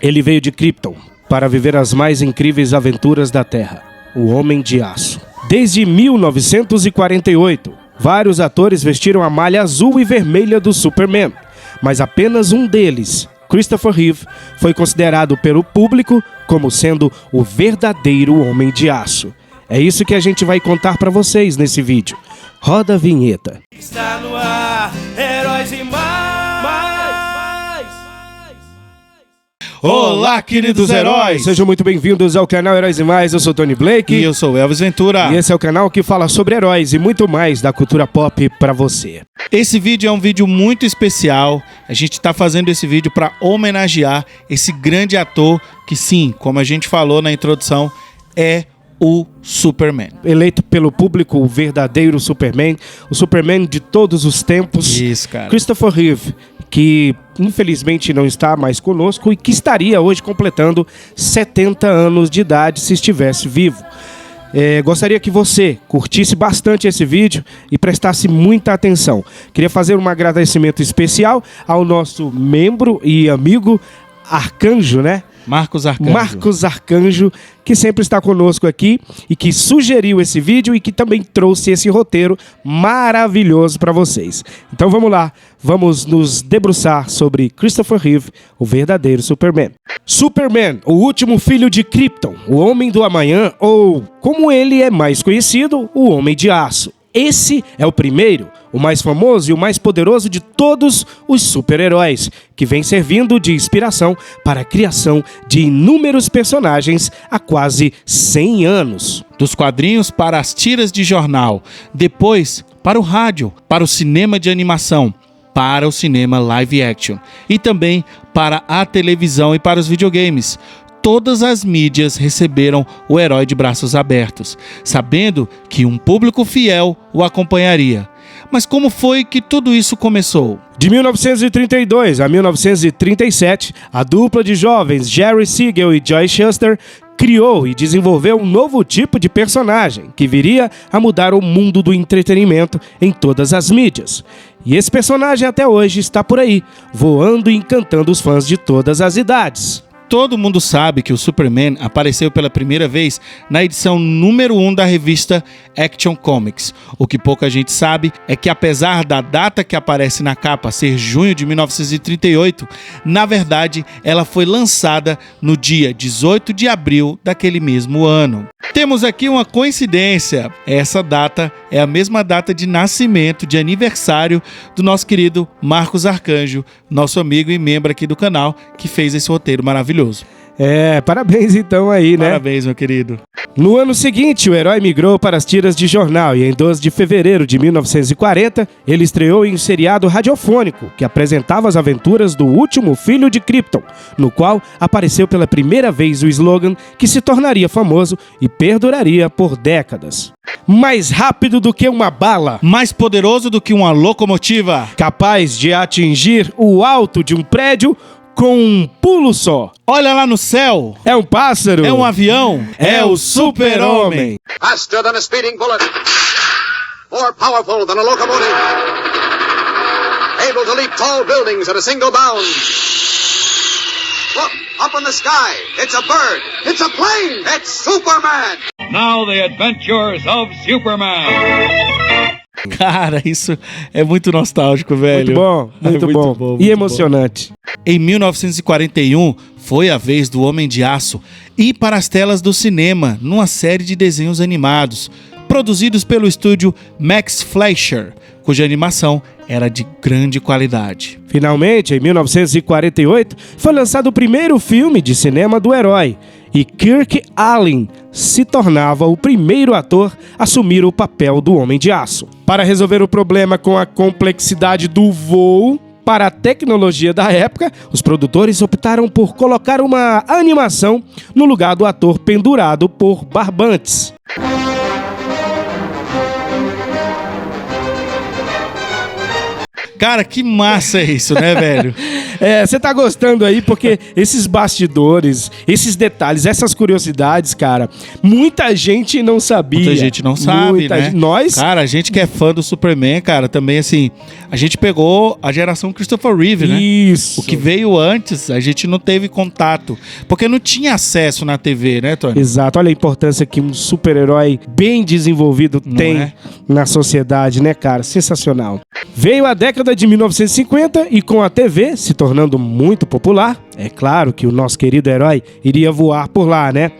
Ele veio de Krypton para viver as mais incríveis aventuras da Terra, o Homem de Aço. Desde 1948, vários atores vestiram a malha azul e vermelha do Superman, mas apenas um deles, Christopher Reeve, foi considerado pelo público como sendo o verdadeiro Homem de Aço. É isso que a gente vai contar para vocês nesse vídeo. Roda a vinheta. Está no ar, Heróis e Mais. Olá, queridos heróis! Sejam muito bem-vindos ao canal Heróis e Mais. Eu sou Tony Blake. E eu sou Elvis Ventura. E esse é o canal que fala sobre heróis e muito mais da cultura pop pra você. Esse vídeo é um vídeo muito especial. A gente está fazendo esse vídeo para homenagear esse grande ator que, sim, como a gente falou na introdução, é o Superman. Eleito pelo público o verdadeiro Superman, o Superman de todos os tempos. Isso, cara. Christopher Reeve, que infelizmente não está mais conosco e que estaria hoje completando 70 anos de idade se estivesse vivo. Gostaria que você curtisse bastante esse vídeo e prestasse muita atenção. Queria fazer um agradecimento especial ao nosso membro e amigo Arcanjo, né? Marcos Arcanjo, que sempre está conosco aqui e que sugeriu esse vídeo e que também trouxe esse roteiro maravilhoso para vocês. Então vamos lá, vamos nos debruçar sobre Christopher Reeve, o verdadeiro Superman. Superman, o último filho de Krypton, o Homem do Amanhã, ou como ele é mais conhecido, o Homem de Aço. Esse é o primeiro, o mais famoso e o mais poderoso de todos os super-heróis, que vem servindo de inspiração para a criação de inúmeros personagens há quase 100 anos. Dos quadrinhos para as tiras de jornal, depois para o rádio, para o cinema de animação, para o cinema live action e também para a televisão e para os videogames. Todas as mídias receberam o herói de braços abertos, sabendo que um público fiel o acompanharia. Mas como foi que tudo isso começou? De 1932 a 1937, a dupla de jovens Jerry Siegel e Joy Shuster criou e desenvolveu um novo tipo de personagem que viria a mudar o mundo do entretenimento em todas as mídias. E esse personagem até hoje está por aí, voando e encantando os fãs de todas as idades. Todo mundo sabe que o Superman apareceu pela primeira vez na edição número 1 da revista Action Comics. O que pouca gente sabe é que, apesar da data que aparece na capa ser junho de 1938, na verdade ela foi lançada no dia 18 de abril daquele mesmo ano. Temos aqui uma coincidência. Essa data é a mesma data de nascimento, de aniversário do nosso querido Marcos Arcanjo, nosso amigo e membro aqui do canal, que fez esse roteiro maravilhoso. Parabéns então aí, né? Parabéns, meu querido. No ano seguinte, o herói migrou para as tiras de jornal e em 12 de fevereiro de 1940, ele estreou em um seriado radiofônico que apresentava as aventuras do último filho de Krypton, no qual apareceu pela primeira vez o slogan que se tornaria famoso e perduraria por décadas. Mais rápido do que uma bala, Mais poderoso do que uma locomotiva, capaz de atingir o alto de um prédio com um pulo só. Olha lá no céu, É um pássaro. é um avião, É o Super-Homem. Faster than a speeding bullet. More powerful than a locomotive. Able to leap tall buildings at a single bound. Look, up in the sky. It's a bird. It's a plane. It's Superman. Now the adventures of Superman. Cara, isso é muito nostálgico, velho. Muito bom. E emocionante. Em 1941, foi a vez do Homem de Aço ir para as telas do cinema numa série de desenhos animados, produzidos pelo estúdio Max Fleischer, cuja animação era de grande qualidade. Finalmente, em 1948, foi lançado o primeiro filme de cinema do herói, e Kirk Allen se tornava o primeiro ator a assumir o papel do Homem de Aço. Para resolver o problema com a complexidade do voo, para a tecnologia da época, os produtores optaram por colocar uma animação no lugar do ator pendurado por barbantes. Cara, que massa é isso, né, velho? Você tá gostando aí porque esses bastidores, esses detalhes, essas curiosidades, cara, muita gente não sabia. Muita gente não sabe, né? Nós... Cara, a gente que é fã do Superman, cara, também assim, a gente pegou a geração Christopher Reeve, né? Isso. O que veio antes, a gente não teve contato, porque não tinha acesso na TV, né, Tony? Exato, olha a importância que um super-herói bem desenvolvido tem na sociedade, né, cara? Sensacional. Veio a década de 1950 e com a TV se tornando muito popular, é claro que o nosso querido herói iria voar por lá, né?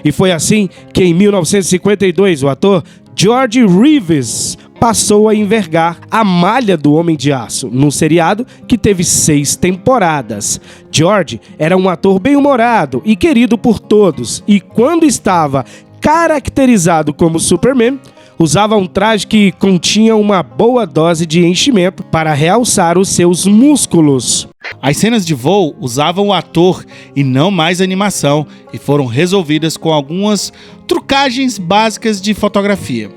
E foi assim que em 1952 o ator George Reeves passou a envergar a malha do Homem de Aço, num seriado que teve 6 temporadas. George era um ator bem-humorado e querido por todos, e quando estava caracterizado como Superman, usava um traje que continha uma boa dose de enchimento para realçar os seus músculos. As cenas de voo usavam o ator e não mais animação e foram resolvidas com algumas trucagens básicas de fotografia.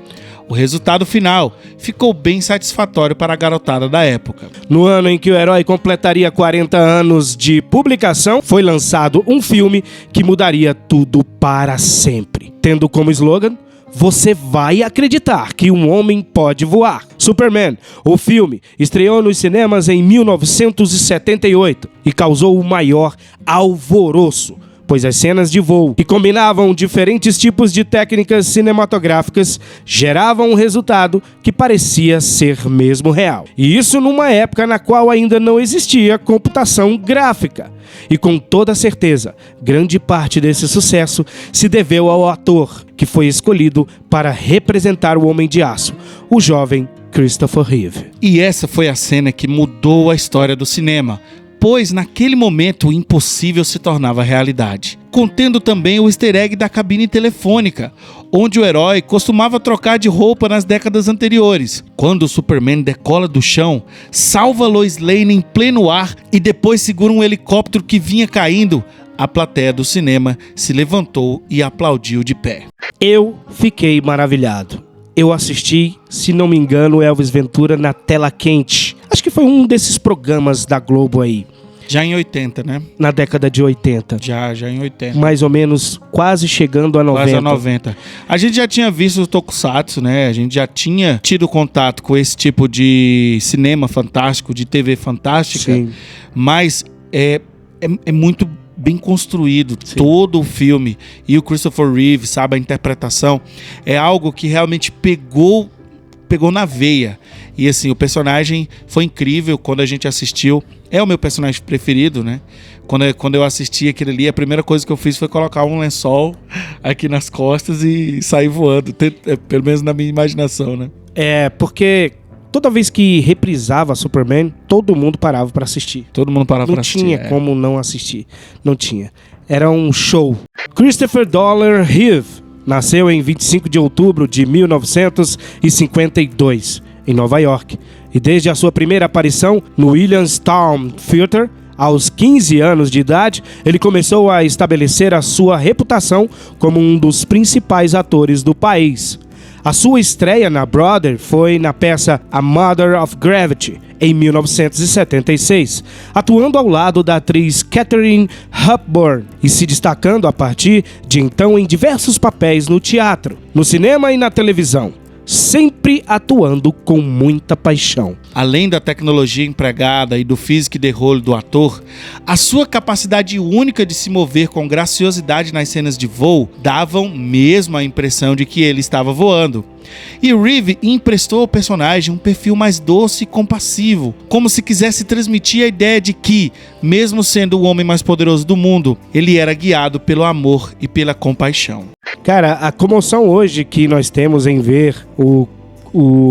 O resultado final ficou bem satisfatório para a garotada da época. No ano em que o herói completaria 40 anos de publicação, foi lançado um filme que mudaria tudo para sempre, tendo como slogan: "Você vai acreditar que um homem pode voar". Superman, o filme, estreou nos cinemas em 1978 e causou o maior alvoroço, pois as cenas de voo, que combinavam diferentes tipos de técnicas cinematográficas, geravam um resultado que parecia ser mesmo real. E isso numa época na qual ainda não existia computação gráfica. E com toda certeza, grande parte desse sucesso se deveu ao ator que foi escolhido para representar o Homem de Aço, o jovem Christopher Reeve. E essa foi a cena que mudou a história do cinema, pois naquele momento o impossível se tornava realidade. Contendo também o easter egg da cabine telefônica, onde o herói costumava trocar de roupa nas décadas anteriores. Quando o Superman decola do chão, salva Lois Lane em pleno ar e depois segura um helicóptero que vinha caindo, a plateia do cinema se levantou e aplaudiu de pé. Eu fiquei maravilhado. Eu assisti, se não me engano, Elvis Ventura na Tela Quente. Acho que foi um desses programas da Globo aí. Já em 80, né? Na década de 80. Já em 80. Mais ou menos, quase chegando a 90. Quase a 90. A gente já tinha visto o Tokusatsu, né? A gente já tinha tido contato com esse tipo de cinema fantástico, de TV fantástica. Sim. Mas é muito bem construído, sim, todo o filme. E o Christopher Reeve, sabe, a interpretação é algo que realmente pegou na veia. E assim, o personagem foi incrível quando a gente assistiu. É o meu personagem preferido, né? Quando eu assisti aquilo ali, a primeira coisa que eu fiz foi colocar um lençol aqui nas costas e sair voando. Pelo menos na minha imaginação, né? É, porque toda vez que reprisava Superman, todo mundo parava para assistir. Todo mundo parava para assistir. Não tinha como não assistir. Não tinha. Era um show. Christopher Dollar Reeve nasceu em 25 de outubro de 1952, em Nova York. E desde a sua primeira aparição no Williamstown Theatre, aos 15 anos de idade, ele começou a estabelecer a sua reputação como um dos principais atores do país. A sua estreia na Broadway foi na peça A Mother of Gravity, em 1976, atuando ao lado da atriz Katharine Hepburn e se destacando a partir de então em diversos papéis no teatro, no cinema e na televisão, sempre atuando com muita paixão. Além da tecnologia empregada e do físico de rolo do ator, a sua capacidade única de se mover com graciosidade nas cenas de voo davam mesmo a impressão de que ele estava voando. E Reeve emprestou ao personagem um perfil mais doce e compassivo, como se quisesse transmitir a ideia de que, mesmo sendo o homem mais poderoso do mundo, ele era guiado pelo amor e pela compaixão. Cara, a comoção hoje que nós temos em ver o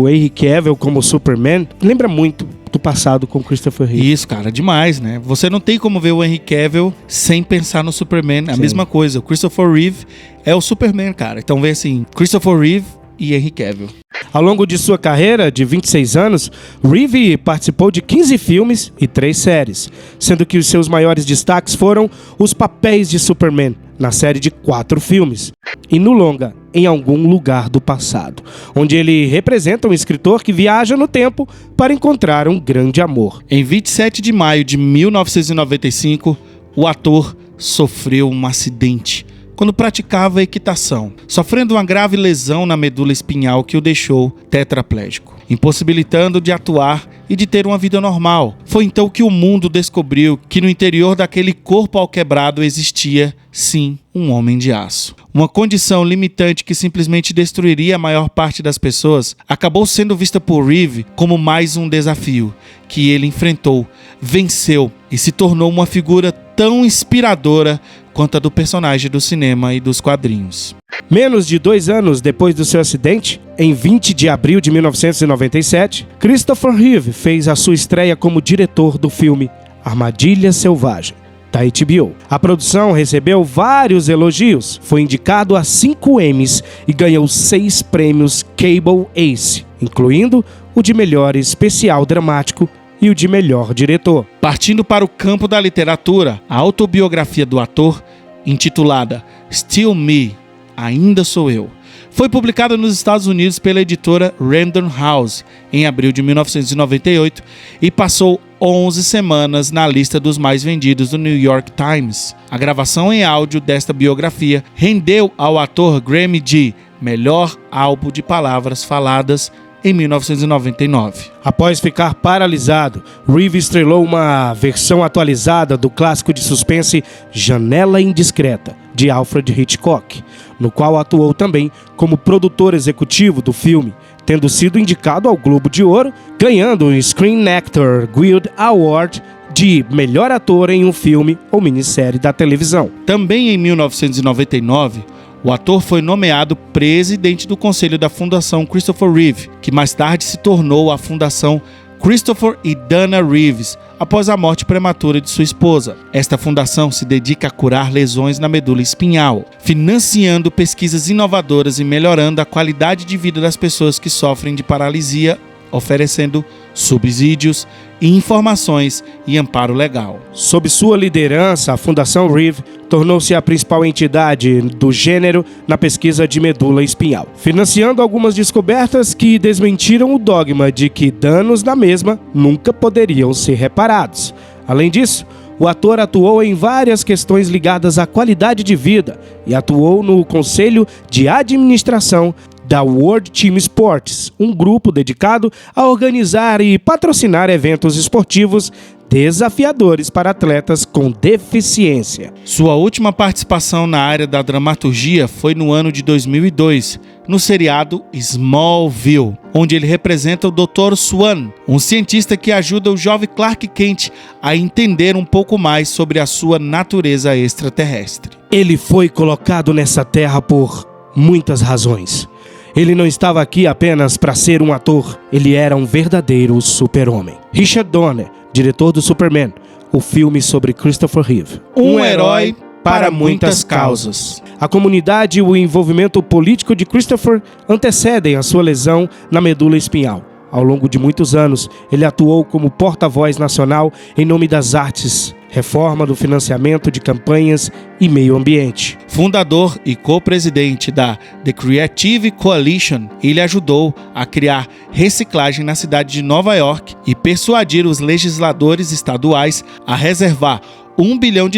Henry Cavill como Superman lembra muito do passado com Christopher Reeve. Isso, cara, demais, né? Você não tem como ver o Henry Cavill sem pensar no Superman. A mesma coisa, o Christopher Reeve é o Superman, cara. Então vem assim, Christopher Reeve e Henry Cavill. Ao longo de sua carreira de 26 anos, Reeve participou de 15 filmes e 3 séries, sendo que os seus maiores destaques foram os papéis de Superman na série de 4 filmes e no longa em algum lugar do passado, onde ele representa um escritor que viaja no tempo para encontrar um grande amor. Em 27 de maio de 1995, o ator sofreu um acidente quando praticava equitação, sofrendo uma grave lesão na medula espinhal que o deixou tetraplégico, impossibilitando de atuar e de ter uma vida normal. Foi então que o mundo descobriu que no interior daquele corpo alquebrado existia, sim, um homem de aço. Uma condição limitante que simplesmente destruiria a maior parte das pessoas, acabou sendo vista por Reeve como mais um desafio que ele enfrentou, venceu e se tornou uma figura tão inspiradora quanto a do personagem do cinema e dos quadrinhos. Menos de 2 anos depois do seu acidente, em 20 de abril de 1997, Christopher Reeve fez a sua estreia como diretor do filme Armadilha Selvagem, da HBO. A produção recebeu vários elogios, foi indicado a 5 Emmys e ganhou 6 prêmios Cable Ace, incluindo o de melhor especial dramático e o de melhor diretor. Partindo para o campo da literatura, a autobiografia do ator, intitulada Still Me, Ainda Sou Eu, foi publicada nos Estados Unidos pela editora Random House em abril de 1998 e passou 11 semanas na lista dos mais vendidos do New York Times. A gravação em áudio desta biografia rendeu ao ator Grammy de Melhor Álbum de Palavras Faladas em 1999. Após ficar paralisado, Reeve estrelou uma versão atualizada do clássico de suspense Janela Indiscreta, de Alfred Hitchcock, no qual atuou também como produtor executivo do filme, tendo sido indicado ao Globo de Ouro, ganhando o Screen Actor Guild Award de melhor ator em um filme ou minissérie da televisão. Também em 1999, o ator foi nomeado presidente do conselho da Fundação Christopher Reeve, que mais tarde se tornou a Fundação Christopher e Dana Reeves, após a morte prematura de sua esposa. Esta fundação se dedica a curar lesões na medula espinhal, financiando pesquisas inovadoras e melhorando a qualidade de vida das pessoas que sofrem de paralisia, oferecendo subsídios, informações e amparo legal. Sob sua liderança, a Fundação Reeve tornou-se a principal entidade do gênero na pesquisa de medula espinhal, financiando algumas descobertas que desmentiram o dogma de que danos na mesma nunca poderiam ser reparados. Além disso, o ator atuou em várias questões ligadas à qualidade de vida e atuou no Conselho de Administração da World Team Sports, um grupo dedicado a organizar e patrocinar eventos esportivos desafiadores para atletas com deficiência. Sua última participação na área da dramaturgia foi no ano de 2002, no seriado Smallville, onde ele representa o Dr. Swan, um cientista que ajuda o jovem Clark Kent a entender um pouco mais sobre a sua natureza extraterrestre. Ele foi colocado nessa terra por muitas razões. Ele não estava aqui apenas para ser um ator, ele era um verdadeiro super-homem. Richard Donner, diretor do Superman, o filme sobre Christopher Reeve. Um herói para muitas causas. A comunidade e o envolvimento político de Christopher antecedem a sua lesão na medula espinhal. Ao longo de muitos anos, ele atuou como porta-voz nacional em nome das artes, reforma do financiamento de campanhas e meio ambiente. Fundador e co-presidente da The Creative Coalition, ele ajudou a criar reciclagem na cidade de Nova York e persuadir os legisladores estaduais a reservar $1 bilhão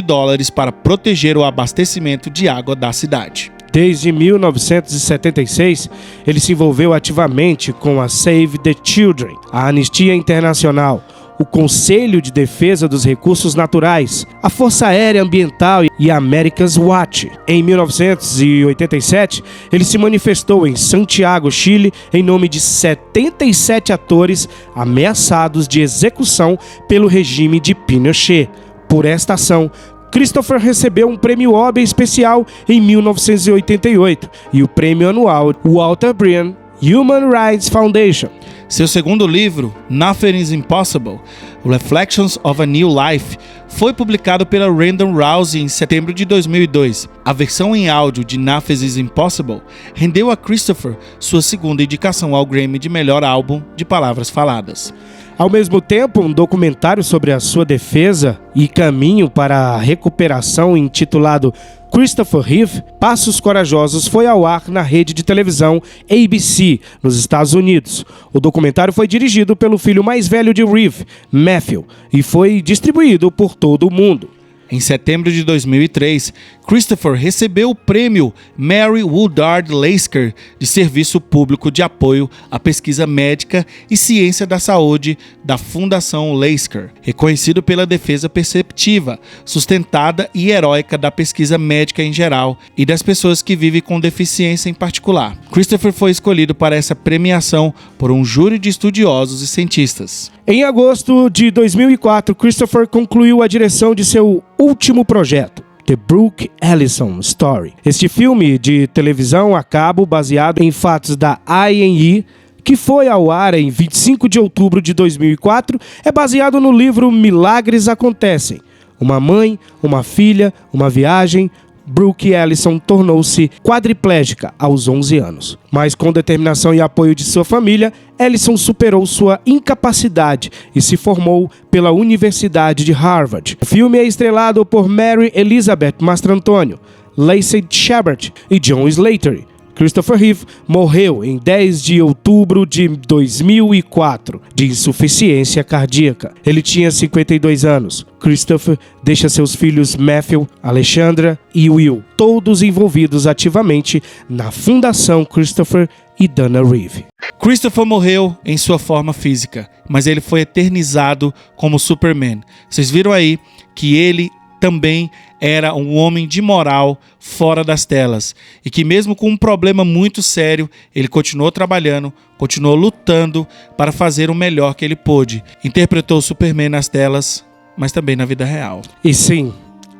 para proteger o abastecimento de água da cidade. Desde 1976, ele se envolveu ativamente com a Save the Children, a Anistia Internacional, o Conselho de Defesa dos Recursos Naturais, a Força Aérea Ambiental e a America's Watch. Em 1987, ele se manifestou em Santiago, Chile, em nome de 77 atores ameaçados de execução pelo regime de Pinochet. Por esta ação, Christopher recebeu um prêmio Obie especial em 1988 e o prêmio anual Walter Bryan Human Rights Foundation. Seu segundo livro, Nothing is Impossible, Reflections of a New Life, foi publicado pela Random House em setembro de 2002. A versão em áudio de Nothing is Impossible rendeu a Christopher sua segunda indicação ao Grammy de melhor álbum de palavras faladas. Ao mesmo tempo, um documentário sobre a sua defesa e caminho para a recuperação intitulado Christopher Reeve, Passos Corajosos, foi ao ar na rede de televisão ABC, nos Estados Unidos. O documentário foi dirigido pelo filho mais velho de Reeve, Matthew, e foi distribuído por todo o mundo. Em setembro de 2003, Christopher recebeu o prêmio Mary Woodard Lasker de Serviço Público de Apoio à Pesquisa Médica e Ciência da Saúde da Fundação Lasker, reconhecido pela defesa perceptiva, sustentada e heróica da pesquisa médica em geral e das pessoas que vivem com deficiência em particular. Christopher foi escolhido para essa premiação por um júri de estudiosos e cientistas. Em agosto de 2004, Christopher concluiu a direção de seu último projeto, The Brooke Ellison Story. Este filme de televisão a cabo, baseado em fatos da A&E, que foi ao ar em 25 de outubro de 2004, é baseado no livro Milagres Acontecem. Uma mãe, uma filha, uma viagem. Brooke Ellison tornou-se quadriplégica aos 11 anos. Mas com determinação e apoio de sua família, Ellison superou sua incapacidade e se formou pela Universidade de Harvard. O filme é estrelado por Mary Elizabeth Mastrantonio, Lacey Chabert e John Slattery. Christopher Reeve morreu em 10 de outubro de 2004 de insuficiência cardíaca. Ele tinha 52 anos. Christopher deixa seus filhos Matthew, Alexandra e Will, todos envolvidos ativamente na Fundação Christopher e Dana Reeve. Christopher morreu em sua forma física, mas ele foi eternizado como Superman. Vocês viram aí que ele também era um homem de moral fora das telas e que mesmo com um problema muito sério, ele continuou trabalhando, continuou lutando para fazer o melhor que ele pôde. Interpretou o Superman nas telas, mas também na vida real. E sim,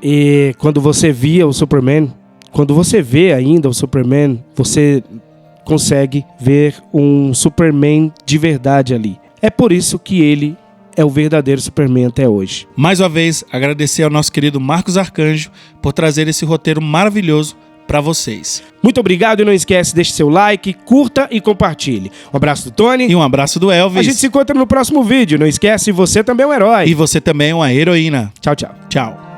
e quando você via o Superman, quando você vê ainda o Superman, você consegue ver um Superman de verdade ali. É por isso que ele é o verdadeiro Superman até hoje. Mais uma vez, agradecer ao nosso querido Marcos Arcanjo por trazer esse roteiro maravilhoso para vocês. Muito obrigado e não esquece, deixe seu like, curta e compartilhe. Um abraço do Tony. E um abraço do Elvis. A gente se encontra no próximo vídeo. Não esquece, você também é um herói. E você também é uma heroína. Tchau, tchau. Tchau.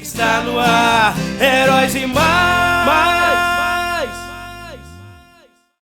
Está no ar, heróis e mais.